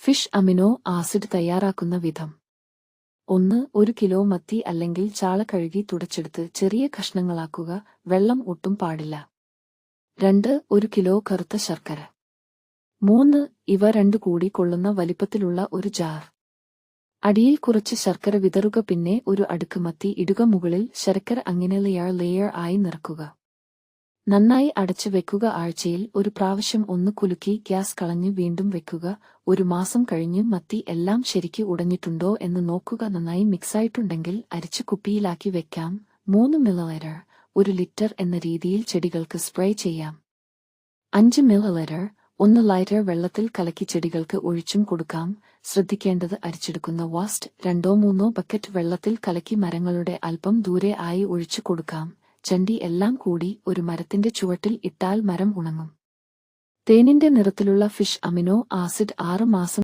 Fish amino acid തയ്യാറാക്കുന്ന വിധം. 1. 1 kilo മത്തി അല്ലെങ്കിൽ ചാള കഴുകി തുടച്ചെടുത്ത് ചെറിയ കഷ്ണങ്ങളാക്കുക, വെള്ളം ഒട്ടും പാടില്ല. 2. 1 കിലോ കറുത്ത ശർക്കര. 3. ഇവ രണ്ടു കൂടി കൊള്ളുന്ന വലിപ്പത്തിലുള്ള ഒരു ജാർ. അടിയിൽ കുറച്ച് ശർക്കര വിതറുക, പിന്നെ ഒരു അടുക്ക് മത്തി ഇടുക, മുകളിൽ ശർക്കര, അങ്ങനെ ലെയർ ആയി നിറക്കുക. നന്നായി അടച്ചു വെക്കുക. ആഴ്ചയിൽ ഒരു പ്രാവശ്യം ഒന്ന് കുലുക്കി ഗ്യാസ് കളഞ്ഞ് വീണ്ടും വെക്കുക. 1 മാസം കഴിഞ്ഞ് മത്തി എല്ലാം ശരിക്ക് ഉടഞ്ഞിട്ടുണ്ടോ എന്ന് നോക്കുക. നന്നായി മിക്സായിട്ടുണ്ടെങ്കിൽ അരിച്ച് കുപ്പിയിലാക്കി വെക്കാം. 3 ml 1 ലിറ്റർ എന്ന രീതിയിൽ ചെടികൾക്ക് സ്പ്രേ ചെയ്യാം. 5 ml 1 ലിറ്റർ വെള്ളത്തിൽ കലക്കി ചെടികൾക്ക് ഒഴിച്ചും കൊടുക്കാം. ശ്രദ്ധിക്കേണ്ടത്, അരിച്ചെടുക്കുന്ന വേസ്റ്റ് 2-3 ബക്കറ്റ് വെള്ളത്തിൽ കലക്കി മരങ്ങളുടെ അല്പം ദൂരെ ആയി ഒഴിച്ചു കൊടുക്കാം. ചണ്ടി എല്ലാം കൂടി ഒരു മരത്തിന്റെ ചുവട്ടിൽ ഇട്ടാൽ മരം ഉണങ്ങും. തേനിന്റെ നിറത്തിലുള്ള ഫിഷ് അമിനോ ആസിഡ് 6 മാസം